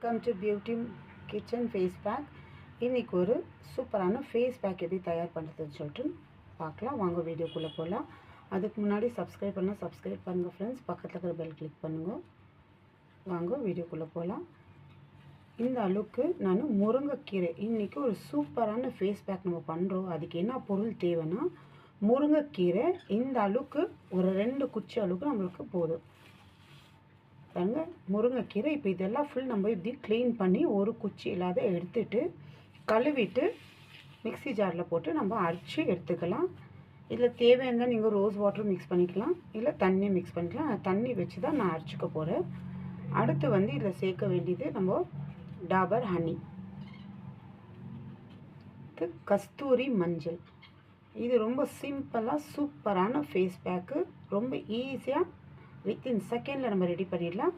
Welcome to beauty kitchen face pack. இன்றைக்கி ஒரு சூப்பரான ஃபேஸ் பேக் எப்படி தயார் பண்ணுறதுன்னு சொல்லிட்டு பார்க்கலாம். வாங்க வீடியோக்குள்ளே போகலாம். அதுக்கு முன்னாடி சப்ஸ்கிரைப் பண்ணுங்கள் ஃப்ரெண்ட்ஸ். பக்கத்தில் இருக்கிற பெல் கிளிக் பண்ணுங்கள். வாங்க வீடியோக்குள்ளே போகலாம். இந்த அளவுக்கு நான் முருங்கைக்கீரை இன்றைக்கி ஒரு சூப்பரான ஃபேஸ் பேக் நம்ம பண்ணுறோம். அதுக்கு என்ன பொருள் தேவைன்னா, முருங்கைக்கீரை இந்த அளவுக்கு ஒரு 2 குச்சி அளவுக்கு நம்மளுக்கு போதும். பாருங்க, முருங்கைக்கீரை. இப்போ இதெல்லாம் ஃபுல் நம்ம இப்படி க்ளீன் பண்ணி ஒரு குச்சி இல்லாத எடுத்துட்டு கழுவிட்டு மிக்ஸி ஜாரில் போட்டு நம்ம அரைச்சி எடுத்துக்கலாம். இதில் தேவையான நீங்கள் ரோஸ் வாட்டர் மிக்ஸ் பண்ணிக்கலாம், இல்லை தண்ணி மிக்ஸ் பண்ணிக்கலாம். நான் தண்ணி வச்சு தான் நான் அரைச்சிக்க போகிறேன். அடுத்து வந்து இதில் சேர்க்க வேண்டியது நம்ம டாபர் ஹனி, கஸ்தூரி மஞ்சள். இது ரொம்ப சிம்பிளாக சூப்பரான ஃபேஸ் பேக்கு. ரொம்ப ஈஸியாக வித்தின் செகண்டில் நம்ம ரெடி பண்ணிடலாம்.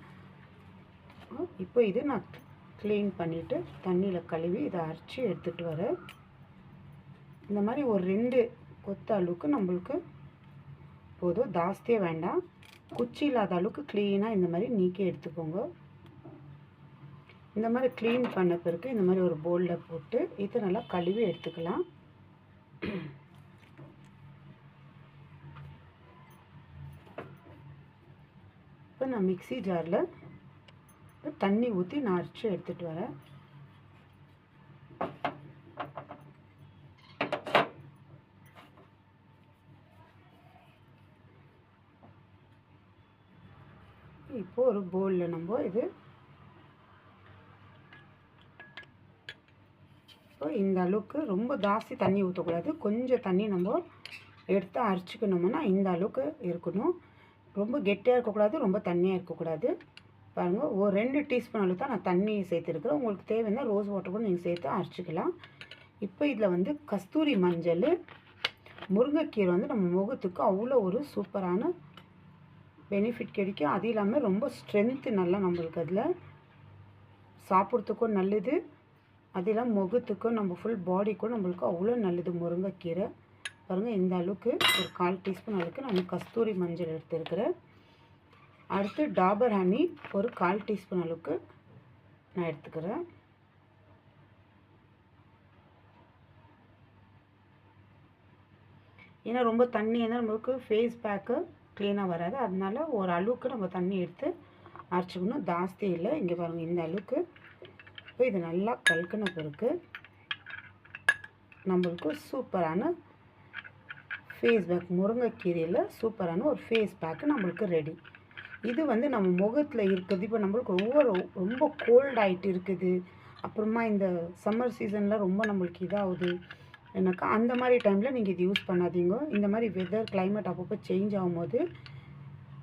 இப்போ இது நான் க்ளீன் பண்ணிவிட்டு தண்ணியில் கழுவி இதை அரைச்சி எடுத்துகிட்டு வரேன். இந்த மாதிரி ஒரு 2 கொத்து அளவுக்கு நம்மளுக்கு போதும், ஜாஸ்தியாக வேண்டாம். குச்சி இல்லாத அளவுக்கு க்ளீனாக இந்த மாதிரி நீக்கி எடுத்துக்கோங்க. இந்த மாதிரி க்ளீன் பண்ண பிறகு இந்த மாதிரி ஒரு பவுலில் போட்டு இதை நல்லா கழுவி எடுத்துக்கலாம். இப்போ நான் மிக்ஸி ஜாரில் தண்ணி ஊற்றி நான் அரைச்சி எடுத்துகிட்டு வரேன். இப்போ ஒரு பவுலில் நம்ம இது இப்போ இந்த அளவுக்கு ரொம்ப ஜாஸ்தி தண்ணி ஊற்றக்கூடாது, கொஞ்சம் தண்ணி நம்ம எடுத்து அரைச்சிக்கணும்னா இந்த அளவுக்கு இருக்கணும். ரொம்ப கெட்டியாக இருக்கக்கூடாது, ரொம்ப தண்ணியாக இருக்கக்கூடாது. பாருங்கள், ஒரு 2 டீஸ்பூன் அளவு தான் நான் தண்ணி சேர்த்துருக்குறேன். உங்களுக்கு தேவைன்னா ரோஸ் வாட்டர் கூட நீங்கள் சேர்த்து அரைச்சிக்கலாம். இப்போ இதில் வந்து கஸ்தூரி மஞ்சள், முருங்கைக்கீரை வந்து நம்ம முகத்துக்கு அவ்வளோ ஒரு சூப்பரான பெனிஃபிட் கிடைக்கும். அது இல்லாமல் ரொம்ப ஸ்ட்ரென்த்து நல்லா நம்மளுக்கு அதில் சாப்பிட்றதுக்கும் நல்லது. அது இல்லாமல் முகத்துக்கும் நம்ம ஃபுல் பாடிக்கும் நம்மளுக்கு அவ்வளோ நல்லது முருங்கைக்கீரை. பாருங்கள், இந்த அளவுக்கு ஒரு 1/4 டீஸ்பூன் அளவுக்கு நான் கஸ்தூரி மஞ்சள் எடுத்துருக்கிறேன். அடுத்து டாபர் ஹனி ஒரு 1/4 டீஸ்பூன் அளவுக்கு நான் எடுத்துக்கிறேன். ஏன்னா ரொம்ப தண்ணி இருந்தால் நம்மளுக்கு ஃபேஸ் பேக்கு க்ளீனாக வராது. அதனால ஒரு அளவுக்கு நம்ம தண்ணி எடுத்து அரைச்சிக்கணும், ஜாஸ்தி இல்லை. இங்கே பாருங்கள், இந்த அளவுக்கு. இப்போ இது நல்லா கலக்கின பிறகு நம்மளுக்கு சூப்பரான ஃபேஸ் பேக், முருங்கைக்கீரையில் சூப்பரான ஒரு ஃபேஸ் பேக்கு நம்மளுக்கு ரெடி. இது வந்து நம்ம முகத்தில் இருக்குது. இப்போ நம்மளுக்கு ரொம்ப கோல்ட் ஆகிட்டு இருக்குது, அப்புறமா இந்த சம்மர் சீசனில் ரொம்ப நம்மளுக்கு இதாகுது எனக்கா, அந்த மாதிரி டைமில் நீங்கள் இது யூஸ் பண்ணாதீங்க. இந்த மாதிரி வெதர் கிளைமேட் அப்பப்போ சேஞ்ச் ஆகும்போது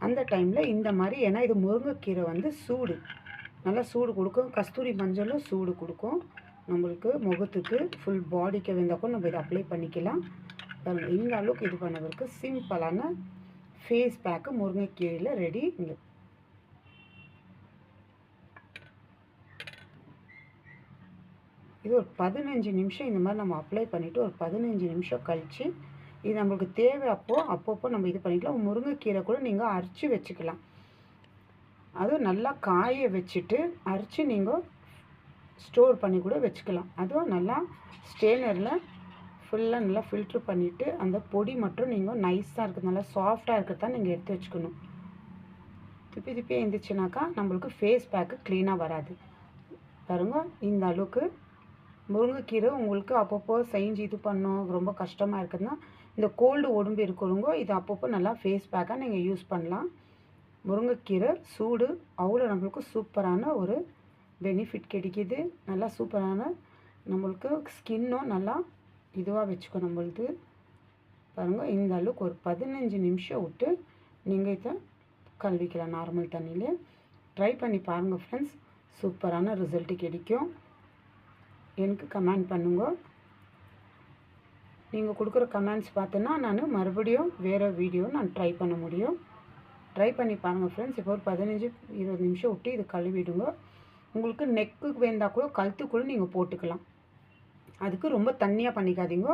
அந்த டைமில் இந்த மாதிரி, ஏன்னா இது முருங்கைக்கீரை வந்து சூடு, நல்லா சூடு கொடுக்கும். கஸ்தூரி மஞ்சளும் சூடு கொடுக்கும் நம்மளுக்கு முகத்துக்கு. ஃபுல் பாடிக்கு வெந்தாக்கும் நம்ம இதை அப்ளை பண்ணிக்கலாம். பாருங்கள், இந்த அளவுக்கு இது பண்ணவருக்கு சிம்பிளான ஃபேஸ் பேக்கு முருங்கைக்கீரையில் ரெடி. இங்கே இது ஒரு 15 நிமிஷம் இந்த மாதிரி நம்ம அப்ளை பண்ணிவிட்டு ஒரு 15 நிமிஷம் கழித்து இது நம்மளுக்கு தேவை அப்பப்போ நம்ம இது பண்ணிக்கலாம். முருங்கைக்கீரை கூட நீங்கள் அரைச்சி வச்சுக்கலாம். அதுவும் நல்லா காய வச்சுட்டு அரைச்சி நீங்கள் ஸ்டோர் பண்ணி கூட வச்சுக்கலாம். அதுவும் நல்லா ஸ்டெய்னரில் ஃபுல்லாக நல்லா ஃபில்ட்ரு பண்ணிவிட்டு அந்த பொடி மட்டும் நீங்கள் நைஸாக இருக்குது, நல்லா சாஃப்டாக இருக்கிறது தான் நீங்கள் எடுத்து வச்சுக்கணும். திருப்பி இருந்துச்சுனாக்கா நம்மளுக்கு ஃபேஸ் பேக்கு க்ளீனாக வராது. பாருங்க, இந்த அளவுக்கு முருங்கைக்கீரை உங்களுக்கு அப்பப்போ செஞ்சு இது பண்ணோம் ரொம்ப கஷ்டமாக இருக்குதுன்னா, இந்த கோல்டு உடம்பு இருக்கிறவங்க இது அப்பப்போ நல்லா ஃபேஸ் பேக்காக நீங்கள் யூஸ் பண்ணலாம். முருங்கைக்கீரை சூடு அவ்வளோ நம்மளுக்கு சூப்பரான ஒரு பெனிஃபிட் கிடைக்கிது. நல்லா சூப்பரான நம்மளுக்கு ஸ்கின்னும் நல்லா இதுவாக வச்சுக்கணும் நம்மளுக்கு. பாருங்கள், இந்த அளவுக்கு ஒரு 15 நிமிஷம் விட்டு நீங்கள் இதை கழுவிக்கலாம் நார்மல் தண்ணியிலே. ட்ரை பண்ணி பாருங்கள் ஃப்ரெண்ட்ஸ், சூப்பரான ரிசல்ட்டு கிடைக்கும். எனக்கு கமெண்ட் பண்ணுங்க. நீங்கள் கொடுக்குற கமெண்ட்ஸ் பார்த்தோன்னா நான் மறுபடியும் வேறு வீடியோ நான் ட்ரை பண்ண முடியும். ட்ரை பண்ணி பாருங்கள் ஃப்ரெண்ட்ஸ். இப்போ ஒரு 15-20 நிமிஷம் விட்டு இது கழுவிடுங்க. உங்களுக்கு நெக்குக்கு வேண்டால் கூட கழுத்துக்குள்ளே நீங்கள் போட்டுக்கலாம். அதுக்கு ரொம்ப தண்ணியாக பண்ணிக்காதீங்க.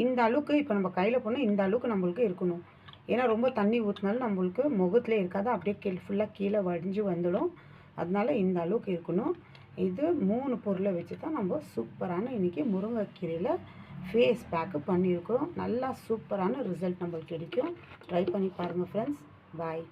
இந்த அளவுக்கு இப்போ நம்ம கையில் போனால் இந்த அளவுக்கு நம்மளுக்கு இருக்கணும். ஏன்னா ரொம்ப தண்ணி ஊற்றினாலும் நம்மளுக்கு முகத்தில் இருக்காது, அப்படியே ஃபுல்லாக கீழே வடிஞ்சு வந்துடும். அதனால இந்த அளவுக்கு இருக்கணும். இது 3 பொருளை வச்சு தான் நம்ம சூப்பரான இன்றைக்கி முருங்கைக்கீரையில் ஃபேஸ் பேக்கு பண்ணியிருக்கிறோம். நல்லா சூப்பரான ரிசல்ட் நம்மளுக்கு கிடைக்கும். ட்ரை பண்ணி பாருங்கள் ஃப்ரெண்ட்ஸ். பாய்.